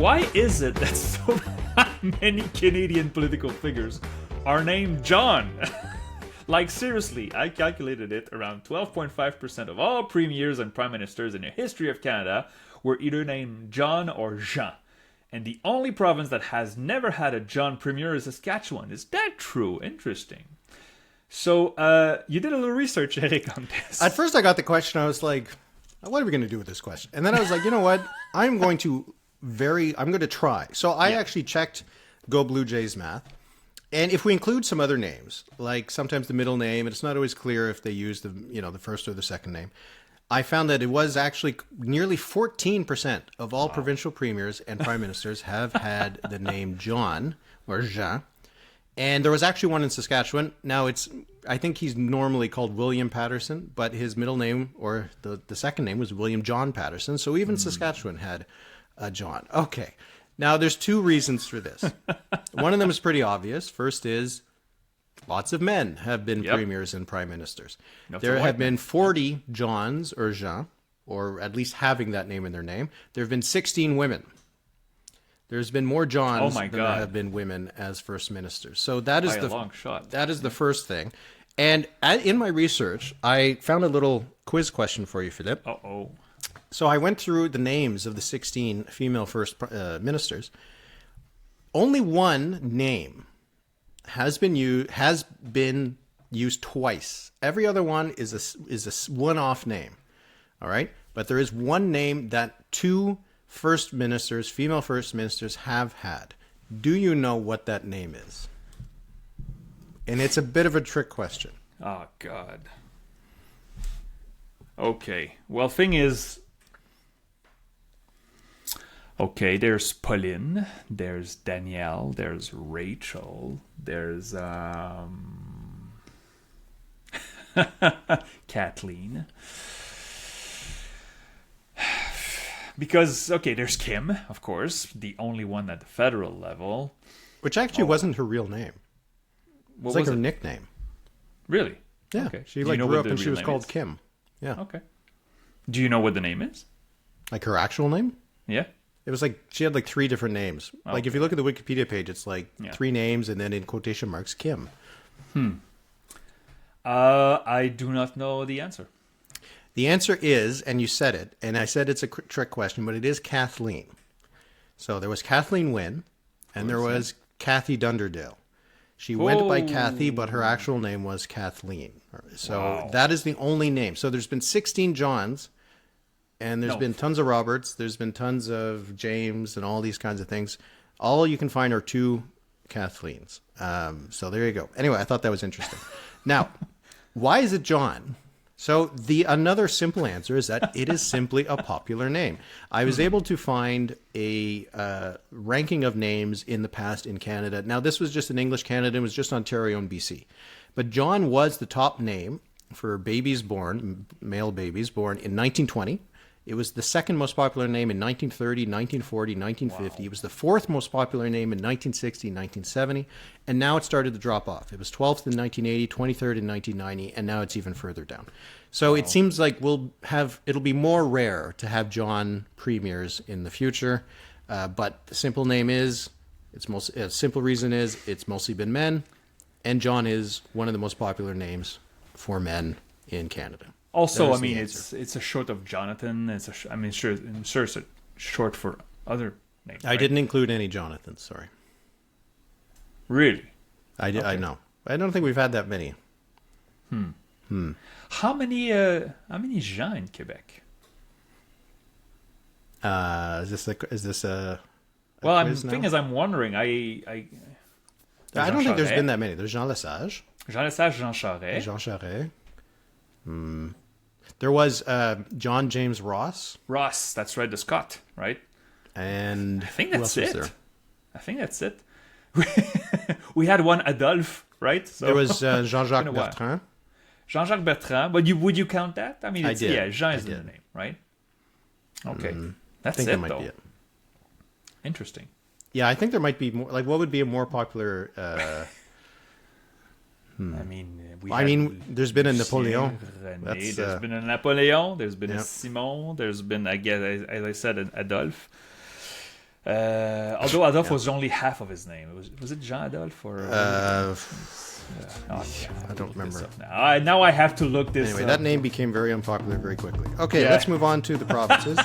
Why is it that so many Canadian political figures are named John? Like, seriously, I calculated it. Around 12.5% of all premiers and prime ministers in the history of Canada were either named John or Jean. And the only province that has never had a John premier is Saskatchewan. Is that true? Interesting. So, you did a little research, Eric, on this. At first I got the question, I was like, what are we going to do with this question? And then I was like, you know what? I'm going to try. So I actually checked Go Blue Jays math. And if we include some other names, like sometimes the middle name, and it's not always clear if they use the first or the second name, I found that it was actually nearly 14% of all provincial premiers and prime ministers have had the name John or Jean. And there was actually one in Saskatchewan. Now I think he's normally called William Patterson, but his middle name or the second name was William John Patterson. So even Saskatchewan had a John. Okay. Now, there's two reasons for this. One of them is pretty obvious. First is lots of men have been premiers and prime ministers. There have been 40 Johns or Jean, or at least having that name in their name. There have been 16 women. There's been more Johns than there have been women as first ministers. So that is long shot. That is the first thing. And in my research, I found a little quiz question for you, Philippe. Uh-oh. So I went through the names of the 16 female first ministers. Only one name has been used twice. Every other one is a one-off name. All right? But there is one name that two first ministers, female first ministers, have had. Do you know what that name is? And it's a bit of a trick question. Oh, God. Okay. Well, thing is... Okay, there's Pauline, there's Danielle, there's Rachel, there's Kathleen. Because, okay, there's Kim, of course, the only one at the federal level. Which actually wasn't her real name. It was like her nickname. Really? Yeah. Okay. She grew up and she was called Kim. Yeah. Okay. Do you know what the name is? Like her actual name? Yeah. It was like she had like 3 different names. Okay. Like if you look at the Wikipedia page, it's like 3 names and then in quotation marks Kim. I do not know the answer. The answer is, and you said it, and I said it's a trick question, but it is Kathleen. So there was Kathleen Wynne, and there was Kathy Dunderdale. She went by Kathy, but her actual name was Kathleen. So that is the only name. So there's been 16 Johns. And there's been tons of Roberts. There's been tons of James and all these kinds of things. All you can find are 2 Kathleens. So there you go. Anyway, I thought that was interesting. Now, why is it John? So another simple answer is that it is simply a popular name. I was able to find a ranking of names in the past in Canada. Now, this was just in English Canada. It was just Ontario and BC. But John was the top name for male babies born in 1920. It was the second most popular name in 1930, 1940, 1950. Wow. It was the 4th most popular name in 1960, 1970. And now it started to drop off. It was 12th in 1980, 23rd in 1990, and now it's even further down. So it seems like it'll be more rare to have John premiers in the future. But the simple reason is it's mostly been men. And John is one of the most popular names for men in Canada. Also, I mean, it's a short of Jonathan. I'm sure it's a short for other names. I didn't include any Jonathans. Sorry. Really? I know. I don't think we've had that many. How many Jean in Quebec? Is this a well, the thing is, I'm wondering. I don't think there's been that many. There's Jean Lesage. Jean Lesage, Jean Charest. Jean Charest. There was John James Ross. Ross, that's right, the Scot, right? And I think that's it. I think that's it. We had one Adolphe, right? So, there was Jean-Jacques Bertrand. Jean-Jacques Bertrand, but would you count that? I mean, did. Yeah, Jean is the name, right? Okay, that's it, might though. Be it. Interesting. Yeah, I think there might be more. Like, what would be a more popular? I mean, there's been a Napoleon. There's been a Napoleon. There's been a Simon. There's been, as I said, an Adolphe. Although Adolphe was only half of his name. Was it Jean Adolphe or? I don't remember. Now I have to look this. Anyway, up. that name became very unpopular very quickly. Okay, let's move on to the provinces.